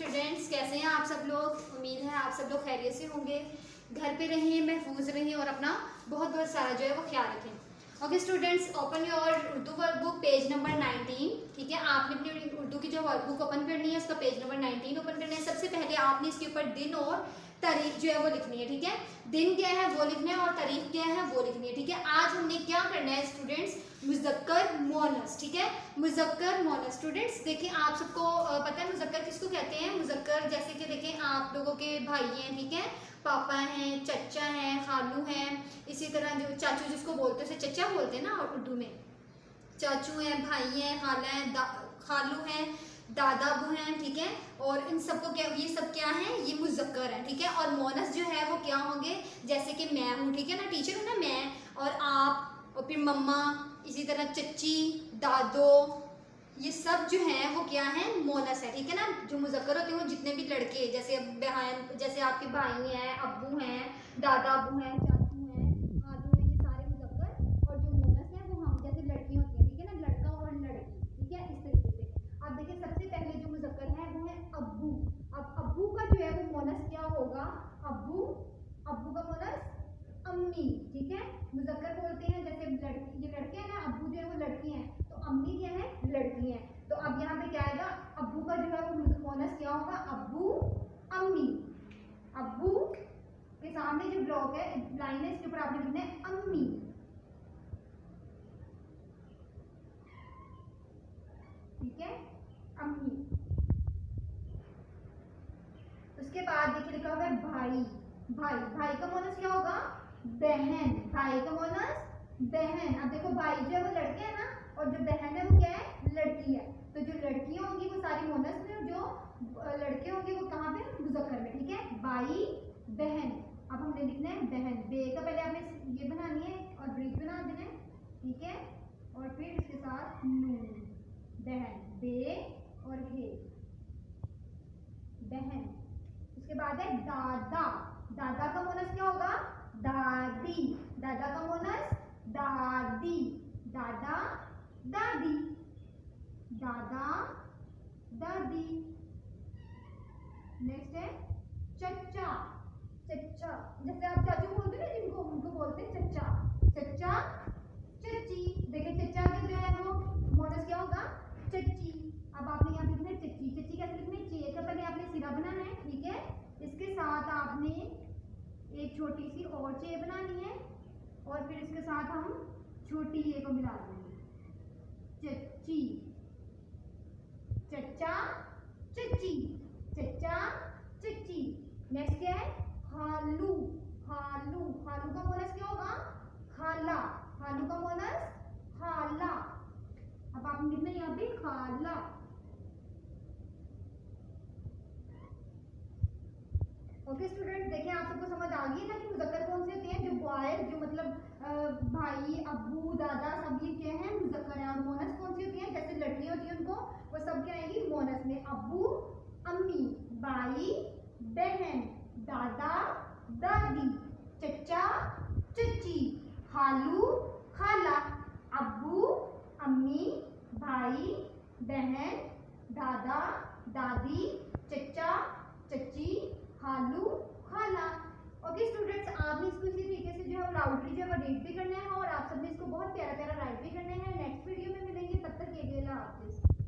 Students, कैसे हैं आप सब लोग। उम्मीद है आप सब लोग खैरियत से होंगे। घर पे रहें, महफूज रहें और अपना बहुत बहुत सारा जो है वो ख्याल रखें। Okay students, open your Urdu workbook page number 19। ठीक है, आपने अपनी उर्दू की जो वर्कबुक ओपन करनी है उसका पेज नंबर 19 ओपन करना है। सबसे पहले आपने इसके ऊपर दिन और तारीख जो है वो लिखनी है। ठीक है, दिन क्या है वो लिखना है और तारीख क्या है वो लिखनी है। ठीक है, आज हमने क्या करना है स्टूडेंट्स, मुज़क्कर मोनस। ठीक है, मुज़क्कर मोनस। स्टूडेंट्स देखिए, आप सबको पता है मुज़क्कर किसको कहते हैं। मुज़क्कर जैसे कि देखें, आप लोगों के भाई हैं, ठीक है, पापा हैं, चचा हैं, खालू हैं, इसी तरह जो चाचू जिसको बोलते हैं, चचा बोलते हैं ना उर्दू में। चाचू हैं, भाई हैं, खाला हैं, खालू हैं, दादा अबू हैं। ठीक है, और इन सबको क्या, ये सब क्या है, ये मुज़क्कर है। ठीक है, और मोनस जो है वो क्या होंगे, जैसे कि मैं हूँ, ठीक है ना, टीचर हूँ ना मैं, और आप, और फिर मम्मा, इसी तरह चच्ची, दादो, ये सब जो है वो क्या है, मोनस है। ठीक है ना, जो मुज़क्कर होते हैं वो जितने भी लड़के, जैसे बहन, जैसे आपके भाई हैं, अब्बू हैं, दादा अबू हैं, चाचू हैं, खालू हैं, ये सारे मुज़क्कर। और जो मोनस है वो हम जैसे लड़की होती है। ठीक है ना, लड़का और लड़की। ठीक है, इस तरीके से। अब देखिए, सबसे पहले जो मुज़क्कर है वो है अब्बू। अब अब्बू का जो है वो मोनस क्या होगा, अब्बू, अब्बू का मोनस अम्मी। ठीक है, मुज़क्कर बोलते हैं, जैसे ये लड़के हैं ना, अब्बू जो है वो लड़की हैं, तो अम्मी क्या है, लड़की हैं। तो अब यहाँ पे क्या आएगा, अब्बू का जो है वो मोनस क्या होगा, अब्बू अम्मी। अब्बू के सामने जो ब्लॉक है, लाइन है, इसके ऊपर आपने लिखना है अम्मी। ठीक है, अम्मी। उसके बाद देखिए लिखा हुआ है भाई। भाई, भाई का मोनस क्या होगा, बहन। भाई का मोनस बहन। अब देखो, भाई जो है वो लड़के हैं ना, और जो बहन है वो क्या है, लड़की है। तो जो लड़कियां होंगी वो सारी मोनस में, और जो लड़के होंगे वो कहाँ पे, मुज़क्कर में। ठीक है, भाई बहन। अब हमने लिखना है बहन। बे का पहले आपने ये बनानी है और ब्रीथ बना देना है। ठीक है, और फिर इसके साथ नून, बहन, बे और हे, बहन। उसके बाद है दादा। दादा का मोनस क्या होगा, दादी। दादा का मोनस दादी। दादा दादी, दादा दादी। नेक्स्ट है चचा। चचा, जैसे आप चाचू बोलते हैं ना जिनको, उनको बोलते हैं चचा। चचा चच्ची। देखिए, चचा के जो है वो मोनस क्या होगा, चच्ची। अब आपने यहाँ लिखना है चच्ची। चच्ची कैसे लिखना है, चे का पहले आपने सिरा बनाना है। ठीक है, इसके साथ आपने एक छोटी सी और चे बनानी है, और फिर इसके साथ हम छोटी ए को मिला देंगे, चच्ची। चचा चच्ची, चचा चच्ची। नेक्स्ट क्या है, खालू। खालू, खालू का मोनस क्या होगा, खाला। खालू का मोनस खाला। अब आपने लिखना है यहाँ पे खाला। ओके स्टूडेंट, देखिए आप सबको समझ आ गई ना कि मुज़क्कर कौन से होते हैं, जो बॉय, जो मतलब भाई, अब्बू, दादा, सब ये क्या है, मुज़क्कर है। और मोनस कौन सी होती है, जैसे लड़की होती है उनको, वो सब क्या आएगी मोनस में, अब्बू अम्मी, भाई बहन, दादा दादी, चचा चच्ची, खालू खाला, अब्बू अम्मी, भाई बहन, दादा दादी, चचा चच्ची, खालू खाला। ओके स्टूडेंट्स, आपने इसको इसी तरीके से जो है लाउडली जो है रीड भी करना है, और आप सबने इसको बहुत प्यारा प्यारा राइट भी करना है। नेक्स्ट वीडियो में